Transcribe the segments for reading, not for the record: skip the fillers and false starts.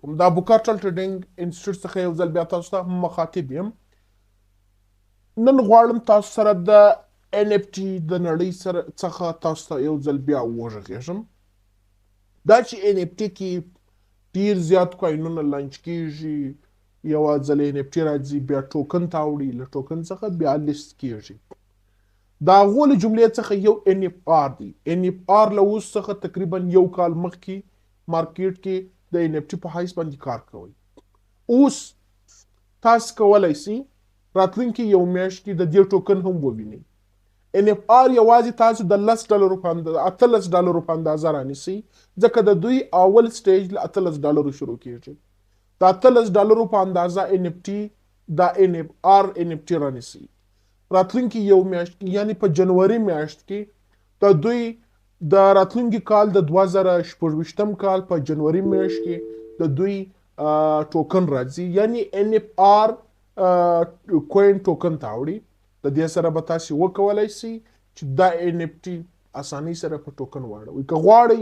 کوم. دا بوکارټل ټریډینګ انسټیټیوټ څخه یو ځل بیا تاسو ته مخاطب یم. نن غواړم تاسو سره د NFT د نړۍ سره څخه تاسو ته یو ځل بیا وغږېږم. دا چې NFT کې ډیر زیات کوینونه لانچ کیږي، یو ځل NFT راځي بیا ټوکن تاوړي، له ټوکن څخه بیا لیست کیږي. دا هغو له جملې څخه یو NFR دی. NFR له اوس څخه تقریبا یو کال مخکې مارکیټ کې د NFT په حیث باندې کار کوي. اوس تاسو کولی سئ راتلونکي یو میاشت کې د دې ټوکن هم ووینئ. NFR یوازې تاسو د $10 په $18 په اندازه رانیسئ، ځکه د دوی اول سټیج له $18 شروع کیږي. د $18 په اندازه NFT دا NFR NFT رانیسئ. راتلونکي یو میاشت کې یعنی په جنوري میاشت کې د دوی د راتلونکي کال د 2024 کال په جنوري میاشت کې د دوی ټوکن راځي، یعنی NFR کوین ټوکن تاوړي. د دې سره به تاسو وکولای شئ چې دا NFT اسانۍ سره په ټوکن واړوئ. که غواړئ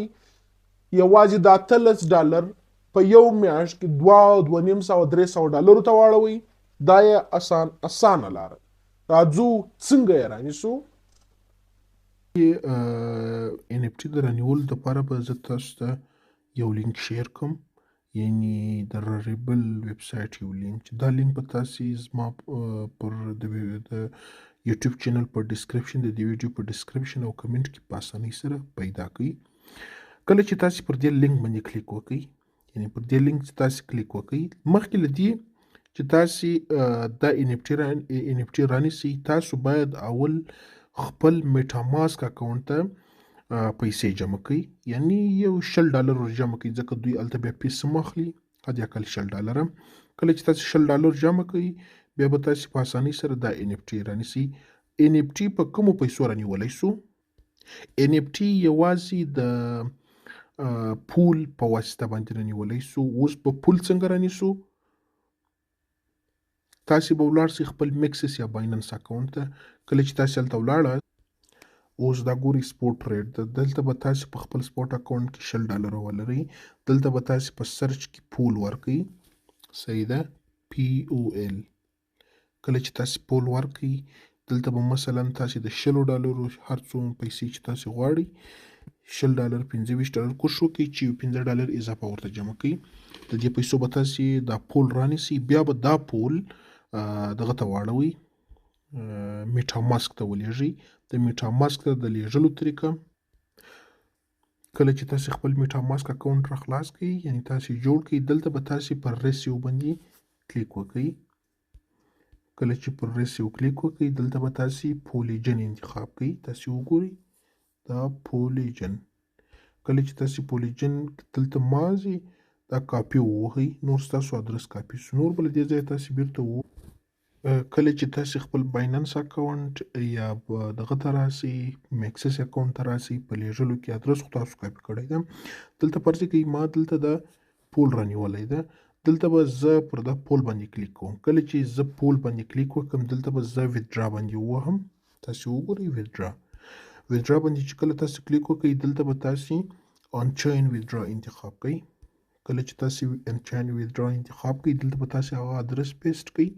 یوازې د $18 په یو میاشت کې $200-300 ته واړوئ، دا یې اسانه لاره. راځو څنګه یې رانیسو. NFT د رانیولو دپاره به زه تاسو ته یو لینک شیر کوم، یعنی د رارېبل ویب سایټ یو لینک، چې دا لینک به تاسې زما پر د یوټیوب چینل په ډسکرپشن، د دې ویډیو په ډسکرپشن او کمنټ کې په اسانۍ سره پیدا کوئ. کله چې تاسې پر دې لینک باندې کلیک وکړئ، یعنی پر دې لینک چې تاسې کلیک وکړئ، مخکې له دې چې تاسې دا NFT رانیسئ، تاسو باید اول خپل میټاماسک اکاونټ ته پیسې جمع کړئ، یعنی یو $10 جمع کړئ، ځکه دوی هلته بیا فیس هم اخلي، حد اقل $10. کله چې تاسې $10 جمع کړئ، بیا به تاسې په اسانۍ سره دا NFT رانیسئ. NFT په کومو پیسو رانیولی سو؟ NFT یوازې د پول په واسطه باندې رانیولی سو. اوس په پول څنګه رانیسو؟ تاسې به ولاړ سئ خپل میکسس یا بایننس اکاونټ ته. کله چې تاسې هلته ولاړه، اوس دا ګورئ سپوټ ریټ ده. دلته به تاسې په خپل سپوټ اکاونټ کې $10 ولرئ. دلته به تاسې په سرچ کې پول ورکئ، صحیح ده، POL. کله چې تاسې پول ورکئ، دلته به مثلا تاسې د $10 هر څومره پیسې چې تاسې غواړئ، $10 $25 کوشش وکړئ چې $15 اضافه ورته جمع کړئ. د دې پیسو به تاسې دا پول رانیسئ. بیا به دا پول دغه ته واړوئ، میټاماسک ته ولیږئ. د میټاماسک ته د لیږلو طریقه، کله چې تاسې خپل میټاماسک اکاونټ را خلاص کړئ، یعنی تاسې جوړ کړئ، دلته به تاسې پر ریسیو باندې کلیک وکړئ. کله چې پر ریسیو کلیک وکړئ، دلته به تاسې پولیجن انتخاب کړئ. تاسې وګورئ دا پولیجن. کله چې تاسې پولیجن دلته مازئ، دا کاپي ووهئ، نور ستاسو ادرس کاپي سو. نور به له دې ځایه تاسې بیرته کله چې تاسې خپل بایننس اکاونټ یا دغه ته راسئ، میکسس اکاونټ ته راسئ، په لیږلو کې ادرس خو تاسو کاپي کړی ده. دلته فرض کړئ ما دلته د پول رانیولی ده، دلته به زه پر دا پول باندې کلیک کوم. کله چې زه پول باندې کلیک وکړم، دلته به زه ویدرا باندې ووهم. تاسې وګورئ ویدرا باندې چې کله تاسې کلیک وکړئ، دلته به تاسې آنچین ویدرا انتخاب کړئ. کله چې تاسې آنچین ویدرا انتخاب کړئ، دلته به تاسې هغه ادرس پیسټ کړئ.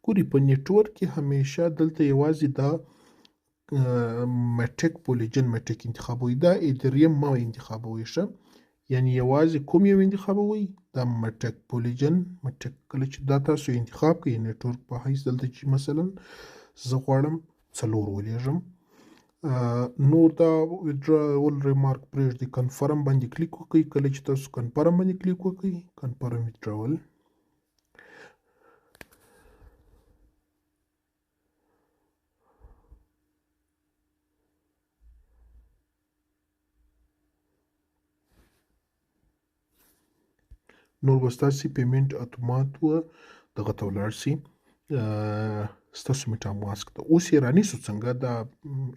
ګورئ په نیټورک کې همیشه دلته یوازې دا میټیک پولیجن میټیک انتخابوئ. دا ایدریم مه انتخابوئ ښه، یعنی یوازې کوم یو انتخابوئ؟ دا میټیک پولیجن میټیک. کله چې دا تاسو انتخاب کړئ نیټورک په حیث، دلته چې مثلا زه غواړم 4 ولیږم، نور دا ویدرول ریمارک پرېږدئ، کنفرم باندې کلیک وکړئ. کله چې تاسو کنفرم باندې کلیک وکړئ، کنفرم ویدرول، نور به ستاسې پیمنټ اتومات دغه ته ولاړ سي، ستاسو میټاماسک ته. اوس یې رانیسو څنګه؟ دا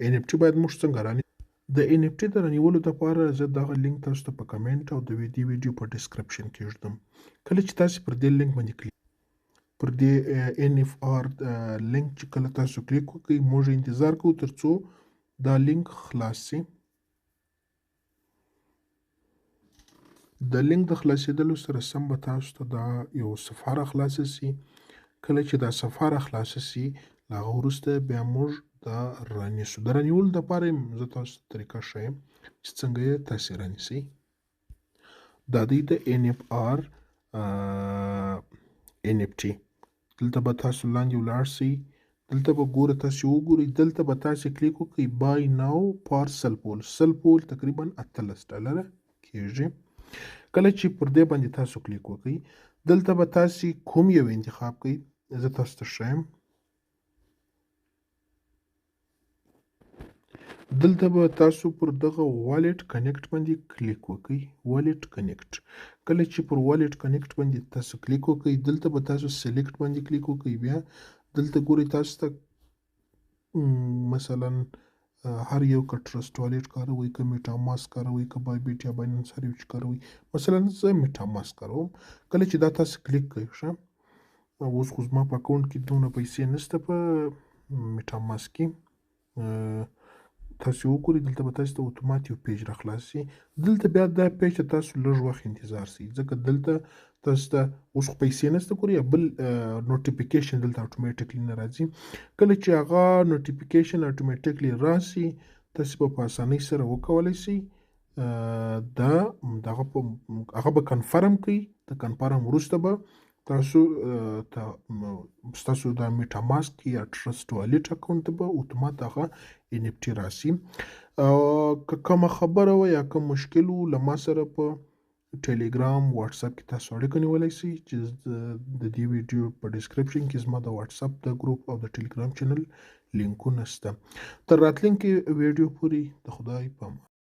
NFT باید موږ څنګه رانیسو؟ د NFT د رانیولو دپاره زه دغه لینک تاسو ته په کمنټ او د دې ویډیو په ډسکرپشن کې ږدم. کله چې تاسې پر دې لینک باندې کلیک، پر دې NFR لینک چې کله تاسو کلیک وکړئ، موږ انتظار کوو تر څو دا لینک خلاص سي. د لینک د خلاصېدلو سره سم به تاسو ته دا یو صفحه راخلاصه سي. کله چې دا صفحه راخلاصه سي له هغه وروسته بیا موږ دا رانیسو. د رانیولو دپاره زه تاسو ته طریقه ښیم چې څنګه یې تاسې رانیسئ. دا دی د NFR NFT. دلته به تاسو لاندې ولاړ سئ. دلته به ګوره تاسې وګورئ. دلته به تاسې کلیک وکړئ بای ناو فار سل پول. سل پول تقریبا $18 کېږي. کله چې پر دې باندې تاسو کلیک وکړئ دلته به تاسې کوم یو انتخاب کړئ. زه تاسو ته ښیم. دلته به تاسو پر دغه والټ کنیکټ باندې کلیک وکړئ. والټ کنیکټ. کله چې پر والټ کنیکټ باندې تاسو کلیک وکړئ دلته به تاسو سلیکټ باندې کلیک وکړئ. بیا دلته ګورئ تاسو ته مثلا هر یو که ټرسټ والټ کاروئ، که میټا ماسک کاروئ، که بایبیټ یا بایننس هر یو چې کاروئ. مثلا زه میټا ماسک کاروم. کله چې دا تاسو کلیک کړئ ښه اوس خو زما په اکاونټ کې دونه پیسې نشته په میټا ماسک کې. تاسو وګورئ دلته به تاسو ته اتومات یو پیج راخلاص شي. دلته بیا دا پیج ته تاسو لږ وخت انتظار سئ ځکه دلته تاسو ته اوس خو پیسې نشته ګورئ یا بل نوټیفیکیشن دلته اتوماتیکلی نه راځي. کله چې هغه نوټیفیکیشن اتوماتیکلی راسي تاسو به په اسانۍ سره وکولی سئ هغه به کنفرم کړئ. د کنفرم وروسته به ستاسو دا میټا ماسک یا ټرسټ والټ اکاونټ ته به اتومات هغه NFT راسي. که کومه خبره وه یا کوم مشکل و له ما سره په ټیلیګرام واتساپ کې تاسو اړیکه نیولی سئ چې د دې ویډیو په ډسکرپشن کې زما د واتساپ د ګروپ او د ټیلیګرام چینل لینکونه شته. تر راتلونکي ویډیو پورې د خدای په امان.